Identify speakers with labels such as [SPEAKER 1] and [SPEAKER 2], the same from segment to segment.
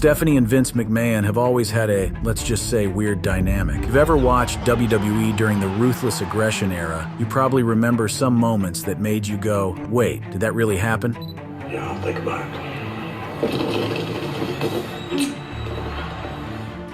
[SPEAKER 1] Stephanie and Vince McMahon have always had a, let's just say, weird dynamic. If you've ever watched WWE during the Ruthless Aggression era, you probably remember some moments that made you go, wait, did that really happen?
[SPEAKER 2] Yeah, I'll think about it.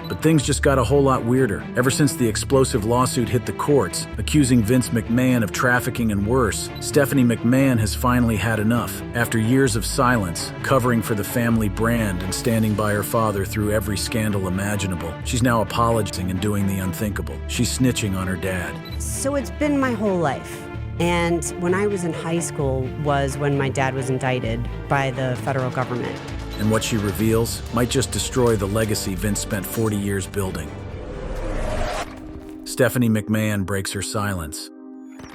[SPEAKER 1] But things just got a whole lot weirder. Ever since the explosive lawsuit hit the courts, accusing Vince McMahon of trafficking and worse, Stephanie McMahon has finally had enough. After years of silence, covering for the family brand and standing by her father through every scandal imaginable, she's now apologizing and doing the unthinkable. She's snitching on her dad.
[SPEAKER 3] So it's been my whole life. And when I was in high school was when my dad was indicted by the federal government.
[SPEAKER 1] And what she reveals might just destroy the legacy Vince spent 40 years building. Stephanie McMahon breaks her silence.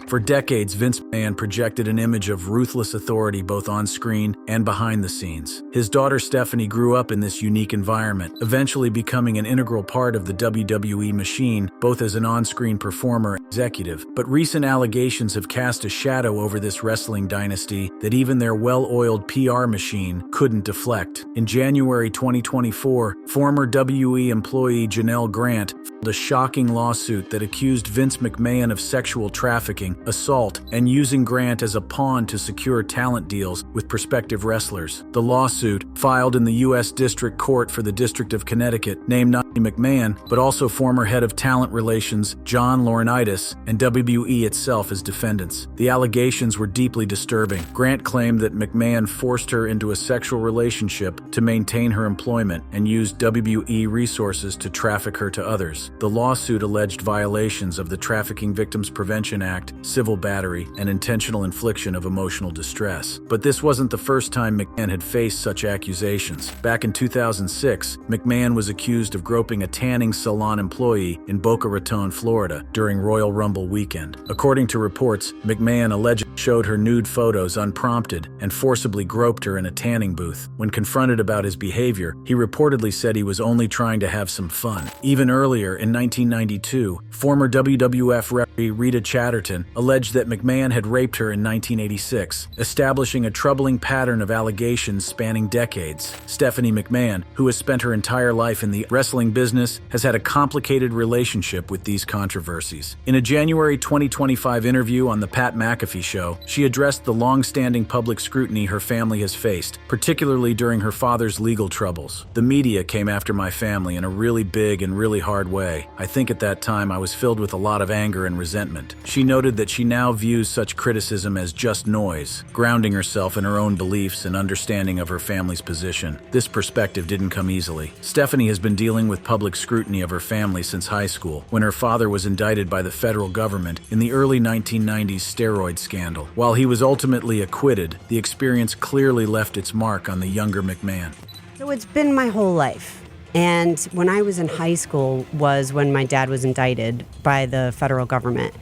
[SPEAKER 1] For decades, Vince McMahon projected an image of ruthless authority both on screen and behind the scenes. His daughter Stephanie grew up in this unique environment, eventually becoming an integral part of the WWE machine, both as an on-screen performer and executive. But recent allegations have cast a shadow over this wrestling dynasty that even their well-oiled PR machine couldn't deflect. In January 2024, former WE employee Janelle Grant filed a shocking lawsuit that accused Vince McMahon of sexual trafficking, assault, and using Grant as a pawn to secure talent deals with prospective wrestlers. The lawsuit, filed in the U.S. District Court for the District of Connecticut, named not only McMahon, but also former head of talent relations John Laurinaitis and WWE itself as defendants. The allegations were deeply disturbing. Grant claimed that McMahon forced her into a sexual relationship to maintain her employment and used WWE resources to traffic her to others. The lawsuit alleged violations of the Trafficking Victims Prevention Act, civil battery, and intentional infliction of emotional distress. But this wasn't the first time McMahon had faced such accusations. Back in 2006, McMahon was accused of groping a tanning salon employee in Boca Raton, Florida, during Royal Rumble weekend. According to reports, McMahon allegedly showed her nude photos unprompted and forcibly groped her in a tanning booth. When confronted about his behavior, he reportedly said he was only trying to have some fun. Even earlier, in 1992, former WWF referee Rita Chatterton alleged that McMahon had raped her in 1986, establishing a troubling pattern of allegations spanning decades. Stephanie McMahon, who has spent her entire life in the wrestling business, has had a complicated relationship with these controversies. In a January 2025 interview on The Pat McAfee Show, she addressed the long-standing public scrutiny her family has faced, particularly during her father's legal troubles. "The media came after my family in a really big and really hard way. I think at that time I was filled with a lot of anger and resentment." She noted that she now views such criticism as just noise, grounding herself in her own beliefs and understanding of her family's position. This perspective didn't come easily. Stephanie has been dealing with public scrutiny of her family since high school, when her father was indicted by the federal government in the early 1990s steroid scandal. While he was ultimately acquitted, the experience clearly left its mark on the younger McMahon.
[SPEAKER 3] So it's been my whole life. And when I was in high school was when my dad was indicted by the federal government.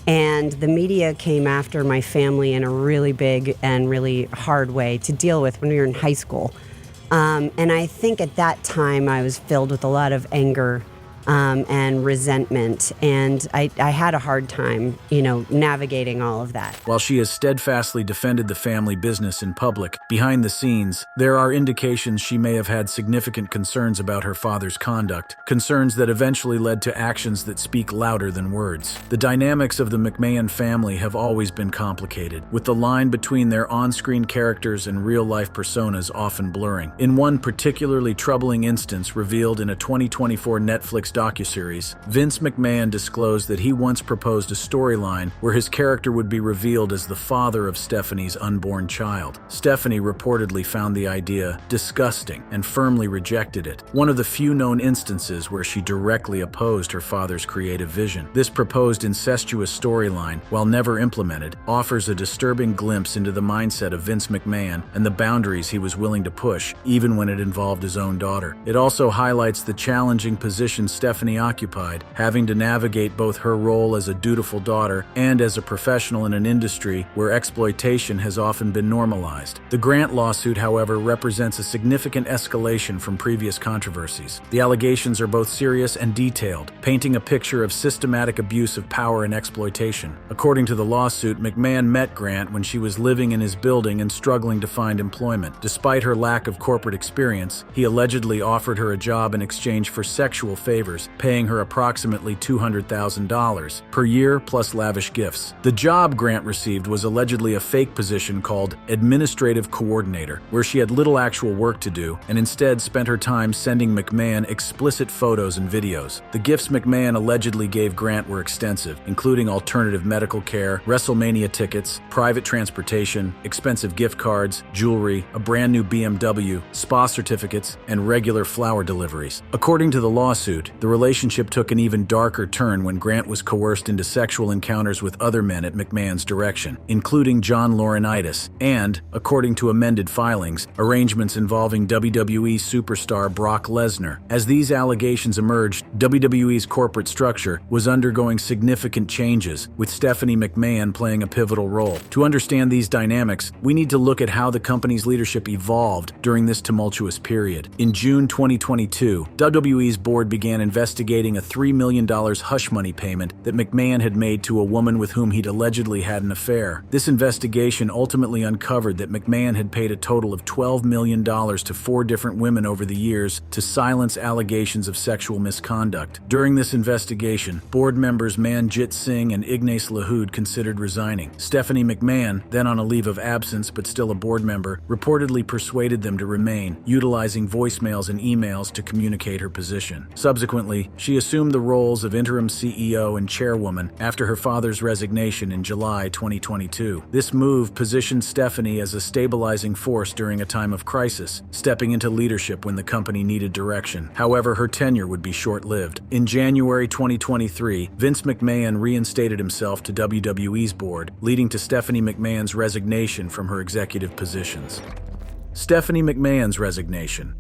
[SPEAKER 3] And the media came after my family in a really big and really hard way to deal with when we were in high school. And I think at that time I was filled with a lot of anger and resentment, and I had a hard time, navigating all of that.
[SPEAKER 1] While she has steadfastly defended the family business in public, behind the scenes, there are indications she may have had significant concerns about her father's conduct, concerns that eventually led to actions that speak louder than words. The dynamics of the McMahon family have always been complicated, with the line between their on-screen characters and real-life personas often blurring. In one particularly troubling instance revealed in a 2024 Netflix docuseries, Vince McMahon disclosed that he once proposed a storyline where his character would be revealed as the father of Stephanie's unborn child. Stephanie reportedly found the idea disgusting and firmly rejected it, one of the few known instances where she directly opposed her father's creative vision. This proposed incestuous storyline, while never implemented, offers a disturbing glimpse into the mindset of Vince McMahon and the boundaries he was willing to push, even when it involved his own daughter. It also highlights the challenging position Stephanie occupied, having to navigate both her role as a dutiful daughter and as a professional in an industry where exploitation has often been normalized. The Grant lawsuit, however, represents a significant escalation from previous controversies. The allegations are both serious and detailed, painting a picture of systematic abuse of power and exploitation. According to the lawsuit, McMahon met Grant when she was living in his building and struggling to find employment. Despite her lack of corporate experience, he allegedly offered her a job in exchange for sexual favors, paying her approximately $200,000 per year plus lavish gifts. The job Grant received was allegedly a fake position called Administrative Coordinator, where she had little actual work to do and instead spent her time sending McMahon explicit photos and videos. The gifts McMahon allegedly gave Grant were extensive, including alternative medical care, WrestleMania tickets, private transportation, expensive gift cards, jewelry, a brand new BMW, spa certificates, and regular flower deliveries. According to the lawsuit, the relationship took an even darker turn when Grant was coerced into sexual encounters with other men at McMahon's direction, including John Laurinaitis, and, according to amended filings, arrangements involving WWE superstar Brock Lesnar. As these allegations emerged, WWE's corporate structure was undergoing significant changes, with Stephanie McMahon playing a pivotal role. To understand these dynamics, we need to look at how the company's leadership evolved during this tumultuous period. In June 2022, WWE's board began investigating a $3 million hush money payment that McMahon had made to a woman with whom he'd allegedly had an affair. This investigation ultimately uncovered that McMahon had paid a total of $12 million to 4 different women over the years to silence allegations of sexual misconduct. During this investigation, board members Manjit Singh and Ignace Lahoud considered resigning. Stephanie McMahon, then on a leave of absence but still a board member, reportedly persuaded them to remain, utilizing voicemails and emails to communicate her position. Subsequently, she assumed the roles of interim CEO and chairwoman after her father's resignation in July 2022. This move positioned Stephanie as a stabilizing force during a time of crisis, stepping into leadership when the company needed direction. However, her tenure would be short-lived. In January 2023, Vince McMahon reinstated himself to WWE's board, leading to Stephanie McMahon's resignation from her executive positions. Stephanie McMahon's resignation.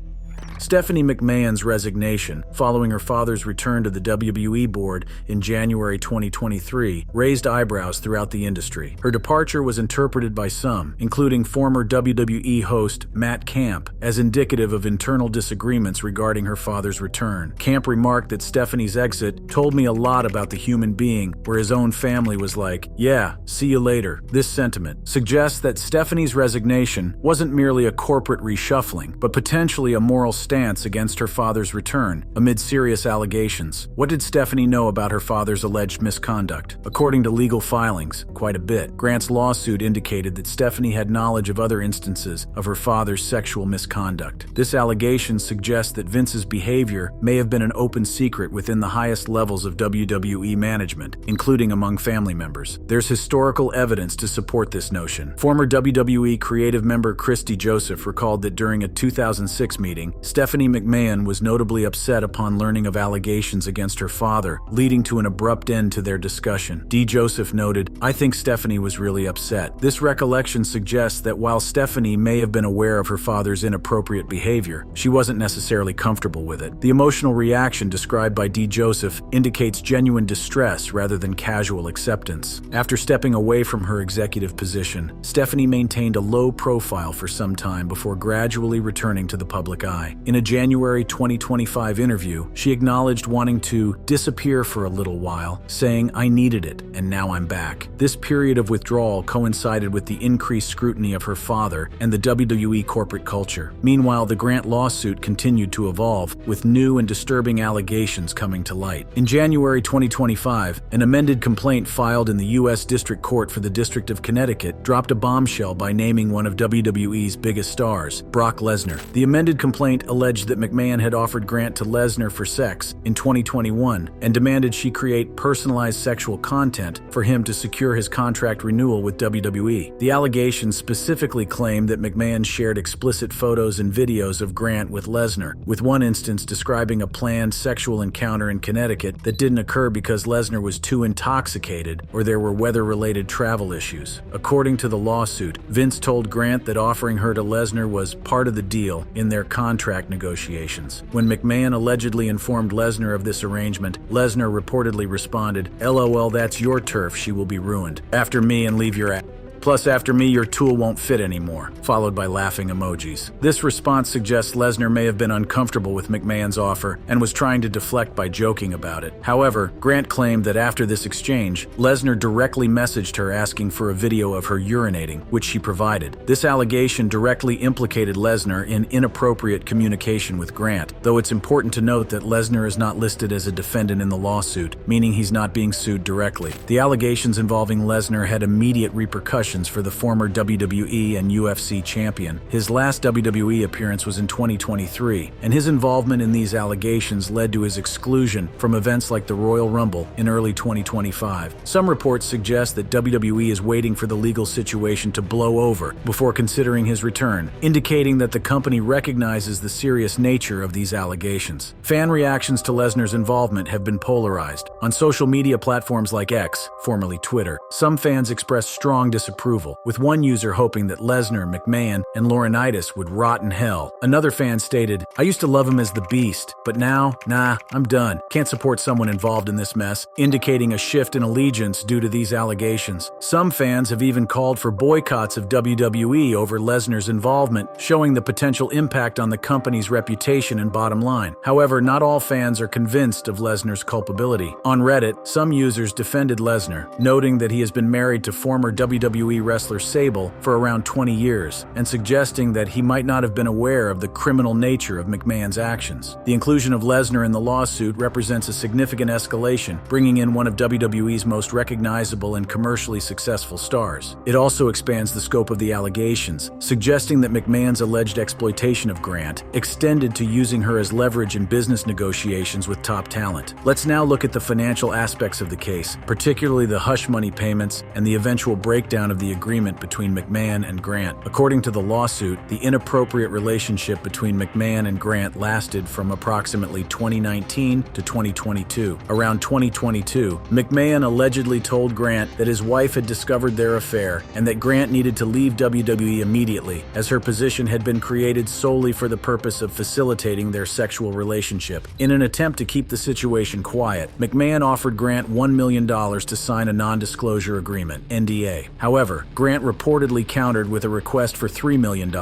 [SPEAKER 1] Stephanie McMahon's resignation, following her father's return to the WWE board in January 2023, raised eyebrows throughout the industry. Her departure was interpreted by some, including former WWE host Matt Camp, as indicative of internal disagreements regarding her father's return. Camp remarked that Stephanie's exit told me a lot about the human being, where his own family was like, "Yeah, see you later." This sentiment suggests that Stephanie's resignation wasn't merely a corporate reshuffling, but potentially a moral stance against her father's return amid serious allegations. What did Stephanie know about her father's alleged misconduct? According to legal filings, quite a bit. Grant's lawsuit indicated that Stephanie had knowledge of other instances of her father's sexual misconduct. This allegation suggests that Vince's behavior may have been an open secret within the highest levels of WWE management, including among family members. There's historical evidence to support this notion. Former WWE creative member Christy Joseph recalled that during a 2006 meeting, Stephanie McMahon was notably upset upon learning of allegations against her father, leading to an abrupt end to their discussion. D. Joseph noted, "I think Stephanie was really upset." This recollection suggests that while Stephanie may have been aware of her father's inappropriate behavior, she wasn't necessarily comfortable with it. The emotional reaction described by D. Joseph indicates genuine distress rather than casual acceptance. After stepping away from her executive position, Stephanie maintained a low profile for some time before gradually returning to the public eye. In a January 2025 interview, she acknowledged wanting to disappear for a little while, saying, "I needed it, and now I'm back." This period of withdrawal coincided with the increased scrutiny of her father and the WWE corporate culture. Meanwhile, the Grant lawsuit continued to evolve, with new and disturbing allegations coming to light. In January 2025, an amended complaint filed in the U.S. District Court for the District of Connecticut dropped a bombshell by naming one of WWE's biggest stars, Brock Lesnar. The amended complaint alleged that McMahon had offered Grant to Lesnar for sex in 2021 and demanded she create personalized sexual content for him to secure his contract renewal with WWE. The allegations specifically claimed that McMahon shared explicit photos and videos of Grant with Lesnar, with one instance describing a planned sexual encounter in Connecticut that didn't occur because Lesnar was too intoxicated or there were weather-related travel issues. According to the lawsuit, Vince told Grant that offering her to Lesnar was part of the deal in their contract contract negotiations. When McMahon allegedly informed Lesnar of this arrangement, Lesnar reportedly responded, "LOL, that's your turf, she will be ruined. After me and leave your ass. Plus, after me, your tool won't fit anymore," followed by laughing emojis. This response suggests Lesnar may have been uncomfortable with McMahon's offer and was trying to deflect by joking about it. However, Grant claimed that after this exchange, Lesnar directly messaged her asking for a video of her urinating, which she provided. This allegation directly implicated Lesnar in inappropriate communication with Grant, though it's important to note that Lesnar is not listed as a defendant in the lawsuit, meaning he's not being sued directly. The allegations involving Lesnar had immediate repercussions for the former WWE and UFC champion. His last WWE appearance was in 2023, and his involvement in these allegations led to his exclusion from events like the Royal Rumble in early 2025. Some reports suggest that WWE is waiting for the legal situation to blow over before considering his return, indicating that the company recognizes the serious nature of these allegations. Fan reactions to Lesnar's involvement have been polarized. On social media platforms like X, formerly Twitter, some fans expressed strong disapproval, with one user hoping that Lesnar, McMahon, and Laurinaitis would rot in hell. Another fan stated, "I used to love him as the Beast, but now, nah, I'm done. Can't support someone involved in this mess," indicating a shift in allegiance due to these allegations. Some fans have even called for boycotts of WWE over Lesnar's involvement, showing the potential impact on the company's reputation and bottom line. However, not all fans are convinced of Lesnar's culpability. On Reddit, some users defended Lesnar, noting that he has been married to former WWE wrestler Sable for around 20 years, and suggesting that he might not have been aware of the criminal nature of McMahon's actions. The inclusion of Lesnar in the lawsuit represents a significant escalation, bringing in one of WWE's most recognizable and commercially successful stars. It also expands the scope of the allegations, suggesting that McMahon's alleged exploitation of Grant extended to using her as leverage in business negotiations with top talent. Let's now look at the financial aspects of the case, particularly the hush money payments and the eventual breakdown of the agreement between McMahon and Grant. According to the lawsuit, the inappropriate relationship between McMahon and Grant lasted from approximately 2019 to 2022. Around 2022, McMahon allegedly told Grant that his wife had discovered their affair and that Grant needed to leave WWE immediately, as her position had been created solely for the purpose of facilitating their sexual relationship. In an attempt to keep the situation quiet, McMahon offered Grant $1 million to sign a non-disclosure agreement, NDA. However, Grant reportedly countered with a request for $3 million,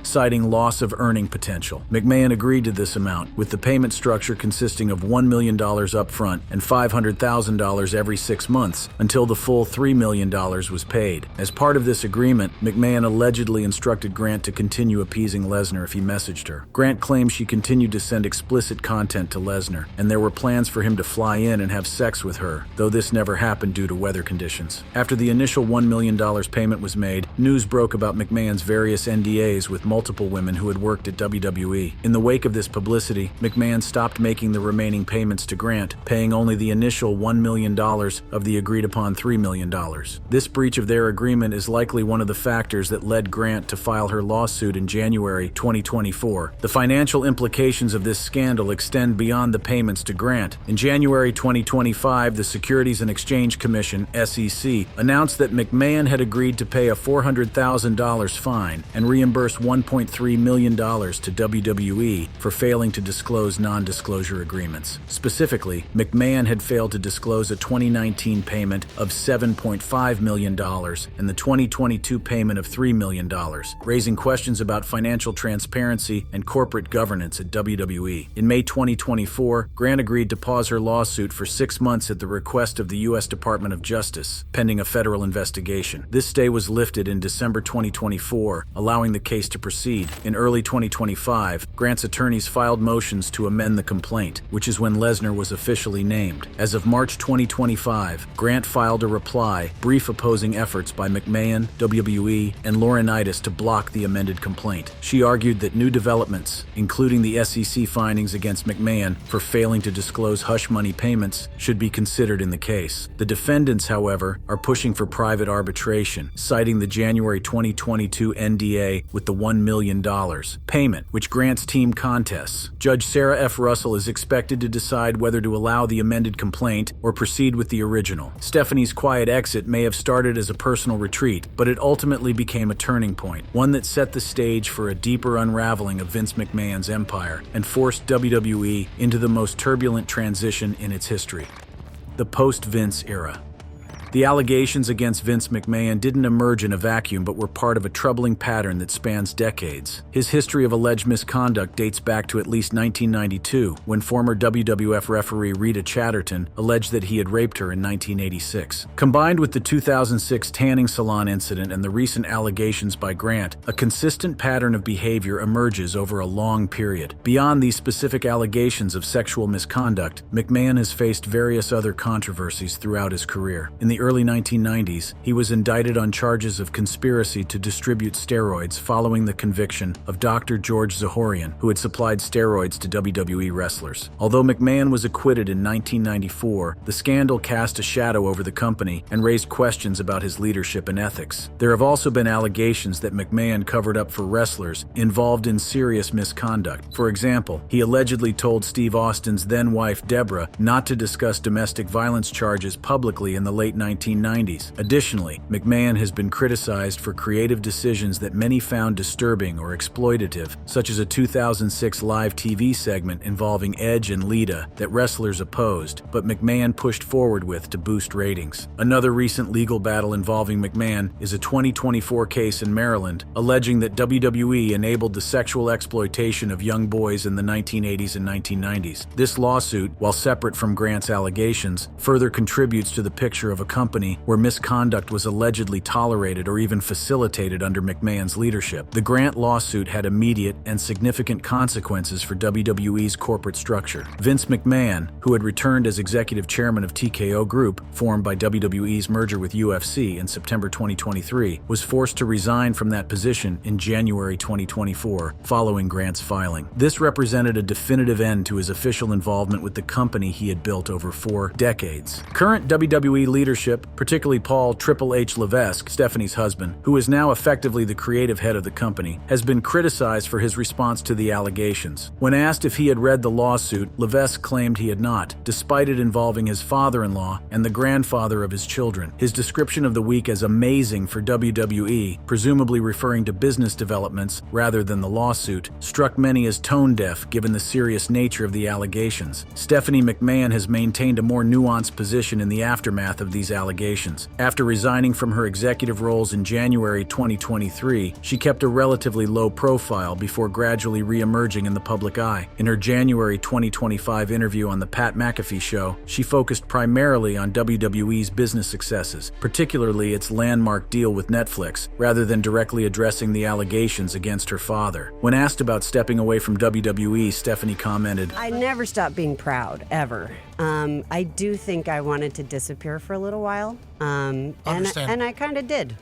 [SPEAKER 1] citing loss of earning potential. McMahon agreed to this amount, with the payment structure consisting of $1 million upfront and $500,000 every 6 months, until the full $3 million was paid. As part of this agreement, McMahon allegedly instructed Grant to continue appeasing Lesnar if he messaged her. Grant claims she continued to send explicit content to Lesnar, and there were plans for him to fly in and have sex with her, though this never happened due to weather conditions. After the initial $1 million payment was made, news broke about McMahon's various NDAs with multiple women who had worked at WWE. In the wake of this publicity, McMahon stopped making the remaining payments to Grant, paying only the initial $1 million of the agreed-upon $3 million. This breach of their agreement is likely one of the factors that led Grant to file her lawsuit in January 2024. The financial implications of this scandal extend beyond the payments to Grant. In January 2025, the Securities and Exchange Commission, SEC, announced that McMahon had agreed to pay a $400,000 fine and reimburse $1.3 million to WWE for failing to disclose non-disclosure agreements. Specifically, McMahon had failed to disclose a 2019 payment of $7.5 million and the 2022 payment of $3 million, raising questions about financial transparency and corporate governance at WWE. In May 2024, Grant agreed to pause her lawsuit for 6 months at the request of the U.S. Department of Justice, pending a federal investigation. This stay was lifted in December 2024, allowing the case to proceed. In early 2025, Grant's attorneys filed motions to amend the complaint, which is when Lesnar was officially named. As of March 2025, Grant filed a reply, brief opposing efforts by McMahon, WWE, and Laurinaitis to block the amended complaint. She argued that new developments, including the SEC findings against McMahon for failing to disclose hush money payments, should be considered in the case. The defendants, however, are pushing for private arbitration consideration, citing the January 2022 NDA with the $1 million payment, which grants team contests. Judge Sarah F. Russell is expected to decide whether to allow the amended complaint or proceed with the original. Stephanie's quiet exit may have started as a personal retreat, but it ultimately became a turning point, one that set the stage for a deeper unraveling of Vince McMahon's empire and forced WWE into the most turbulent transition in its history: the post-Vince era. The allegations against Vince McMahon didn't emerge in a vacuum but were part of a troubling pattern that spans decades. His history of alleged misconduct dates back to at least 1992, when former WWF referee Rita Chatterton alleged that he had raped her in 1986. Combined with the 2006 tanning salon incident and the recent allegations by Grant, a consistent pattern of behavior emerges over a long period. Beyond these specific allegations of sexual misconduct, McMahon has faced various other controversies throughout his career. In the early 1990s, he was indicted on charges of conspiracy to distribute steroids following the conviction of Dr. George Zahorian, who had supplied steroids to WWE wrestlers. Although McMahon was acquitted in 1994, the scandal cast a shadow over the company and raised questions about his leadership and ethics. There have also been allegations that McMahon covered up for wrestlers involved in serious misconduct. For example, he allegedly told Steve Austin's then-wife Deborah not to discuss domestic violence charges publicly in the late 1990s. Additionally, McMahon has been criticized for creative decisions that many found disturbing or exploitative, such as a 2006 live TV segment involving Edge and Lita that wrestlers opposed, but McMahon pushed forward with to boost ratings. Another recent legal battle involving McMahon is a 2024 case in Maryland, alleging that WWE enabled the sexual exploitation of young boys in the 1980s and 1990s. This lawsuit, while separate from Grant's allegations, further contributes to the picture of a company where misconduct was allegedly tolerated or even facilitated under McMahon's leadership. The Grant lawsuit had immediate and significant consequences for WWE's corporate structure. Vince McMahon, who had returned as executive chairman of TKO Group, formed by WWE's merger with UFC in September 2023, was forced to resign from that position in January 2024, following Grant's filing. This represented a definitive end to his official involvement with the company he had built over 4 decades. Current WWE leadership, particularly Paul Triple H Levesque, Stephanie's husband, who is now effectively the creative head of the company, has been criticized for his response to the allegations. When asked if he had read the lawsuit, Levesque claimed he had not, despite it involving his father-in-law and the grandfather of his children. His description of the week as amazing for WWE, presumably referring to business developments rather than the lawsuit, struck many as tone-deaf given the serious nature of the allegations. Stephanie McMahon has maintained a more nuanced position in the aftermath of these allegations. After resigning from her executive roles in January 2023, she kept a relatively low profile before gradually re-emerging in the public eye. In her January 2025 interview on The Pat McAfee Show, she focused primarily on WWE's business successes, particularly its landmark deal with Netflix, rather than directly addressing the allegations against her father. When asked about stepping away from WWE, Stephanie commented,
[SPEAKER 3] "I never stopped being proud, ever. I do think I wanted to disappear for a little while, and I kind of did,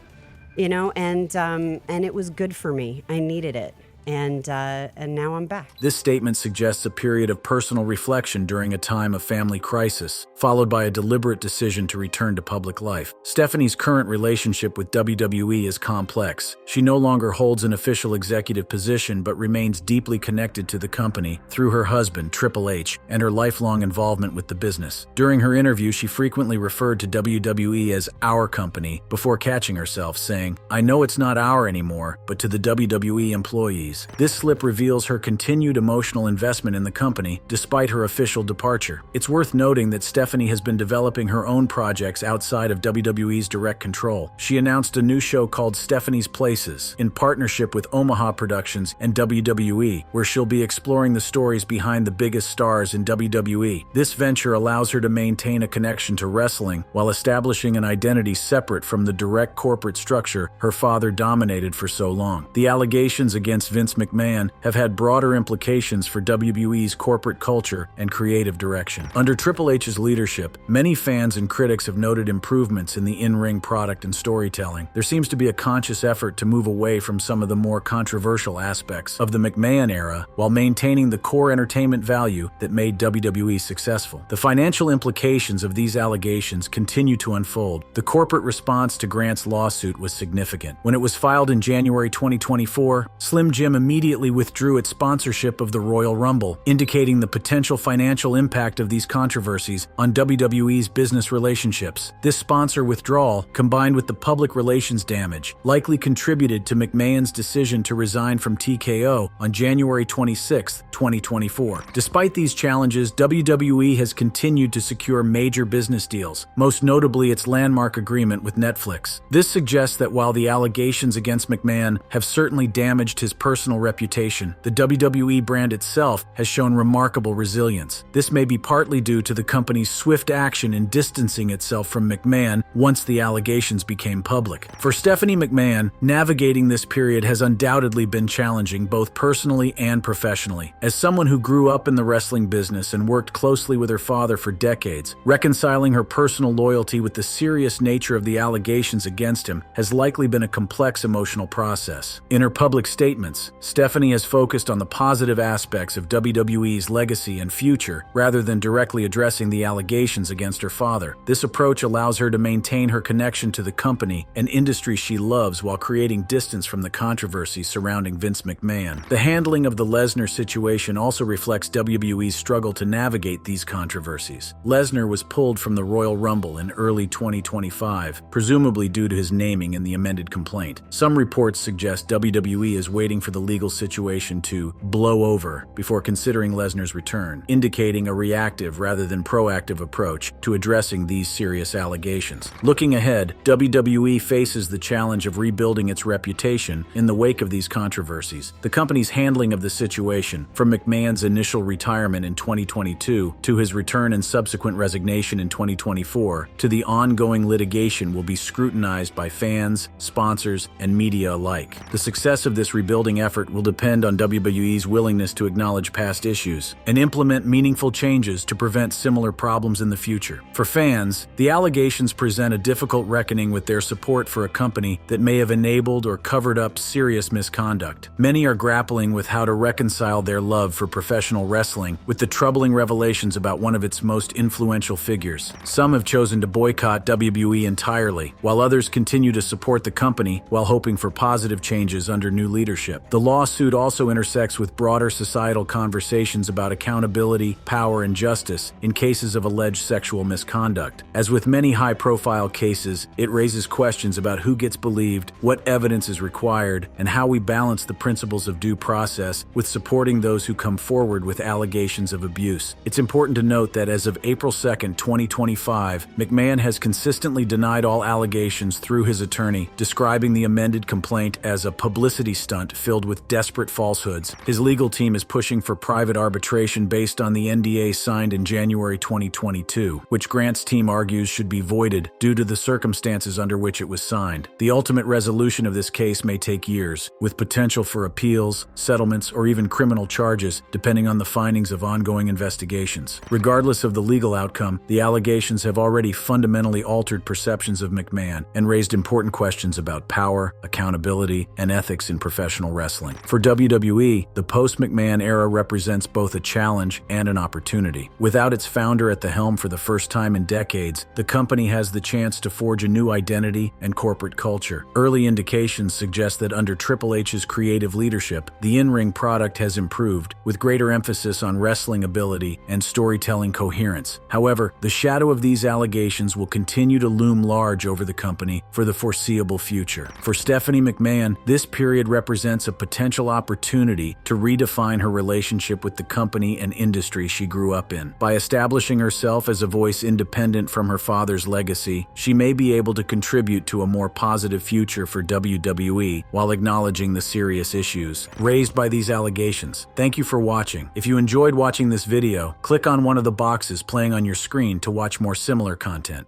[SPEAKER 3] and it was good for me. I needed it. And now I'm back."
[SPEAKER 1] This statement suggests a period of personal reflection during a time of family crisis, followed by a deliberate decision to return to public life. Stephanie's current relationship with WWE is complex. She no longer holds an official executive position but remains deeply connected to the company through her husband, Triple H, and her lifelong involvement with the business. During her interview, she frequently referred to WWE as "our company" before catching herself, saying, "I know it's not our anymore, but to the WWE employees." This slip reveals her continued emotional investment in the company, despite her official departure. It's worth noting that Stephanie has been developing her own projects outside of WWE's direct control. She announced a new show called Stephanie's Places, in partnership with Omaha Productions and WWE, where she'll be exploring the stories behind the biggest stars in WWE. This venture allows her to maintain a connection to wrestling while establishing an identity separate from the direct corporate structure her father dominated for so long. The allegations against Vince Vince McMahon have had broader implications for WWE's corporate culture and creative direction. Under Triple H's leadership, many fans and critics have noted improvements in the in-ring product and storytelling. There seems to be a conscious effort to move away from some of the more controversial aspects of the McMahon era while maintaining the core entertainment value that made WWE successful. The financial implications of these allegations continue to unfold. The corporate response to Grant's lawsuit was significant. When it was filed in January 2024, Slim Jim immediately withdrew its sponsorship of the Royal Rumble, indicating the potential financial impact of these controversies on WWE's business relationships. This sponsor withdrawal, combined with the public relations damage, likely contributed to McMahon's decision to resign from TKO on January 26, 2024. Despite these challenges, WWE has continued to secure major business deals, most notably its landmark agreement with Netflix. This suggests that while the allegations against McMahon have certainly damaged his personal reputation, the WWE brand itself has shown remarkable resilience. This may be partly due to the company's swift action in distancing itself from McMahon once the allegations became public. For Stephanie McMahon, navigating this period has undoubtedly been challenging both personally and professionally. As someone who grew up in the wrestling business and worked closely with her father for decades, reconciling her personal loyalty with the serious nature of the allegations against him has likely been a complex emotional process. In her public statements, Stephanie has focused on the positive aspects of WWE's legacy and future rather than directly addressing the allegations against her father. This approach allows her to maintain her connection to the company and industry she loves while creating distance from the controversy surrounding Vince McMahon. The handling of the Lesnar situation also reflects WWE's struggle to navigate these controversies. Lesnar was pulled from the Royal Rumble in early 2025, presumably due to his naming in the amended complaint. Some reports suggest WWE is waiting for the legal situation to blow over before considering Lesnar's return, indicating a reactive rather than proactive approach to addressing these serious allegations. Looking ahead, WWE faces the challenge of rebuilding its reputation in the wake of these controversies. The company's handling of the situation, from McMahon's initial retirement in 2022 to his return and subsequent resignation in 2024, to the ongoing litigation, will be scrutinized by fans, sponsors, and media alike. The success of this rebuilding effort will depend on WWE's willingness to acknowledge past issues and implement meaningful changes to prevent similar problems in the future. For fans, the allegations present a difficult reckoning with their support for a company that may have enabled or covered up serious misconduct. Many are grappling with how to reconcile their love for professional wrestling with the troubling revelations about one of its most influential figures. Some have chosen to boycott WWE entirely, while others continue to support the company while hoping for positive changes under new leadership. The lawsuit also intersects with broader societal conversations about accountability, power, and justice in cases of alleged sexual misconduct. As with many high-profile cases, it raises questions about who gets believed, what evidence is required, and how we balance the principles of due process with supporting those who come forward with allegations of abuse. It's important to note that as of April 2, 2025, McMahon has consistently denied all allegations through his attorney, describing the amended complaint as a publicity stunt filled with desperate falsehoods. His legal team is pushing for private arbitration based on the NDA signed in January 2022, which Grant's team argues should be voided due to the circumstances under which it was signed. The ultimate resolution of this case may take years, with potential for appeals, settlements, or even criminal charges, depending on the findings of ongoing investigations. Regardless of the legal outcome, the allegations have already fundamentally altered perceptions of McMahon and raised important questions about power, accountability, and ethics in professional wrestling. For WWE, the post-McMahon era represents both a challenge and an opportunity. Without its founder at the helm for the first time in decades, the company has the chance to forge a new identity and corporate culture. Early indications suggest that under Triple H's creative leadership, the in-ring product has improved, with greater emphasis on wrestling ability and storytelling coherence. However, the shadow of these allegations will continue to loom large over the company for the foreseeable future. For Stephanie McMahon, this period represents a potential opportunity to redefine her relationship with the company and industry she grew up in. By establishing herself as a voice independent from her father's legacy, she may be able to contribute to a more positive future for WWE while acknowledging the serious issues raised by these allegations. Thank you for watching. If you enjoyed watching this video, click on one of the boxes playing on your screen to watch more similar content.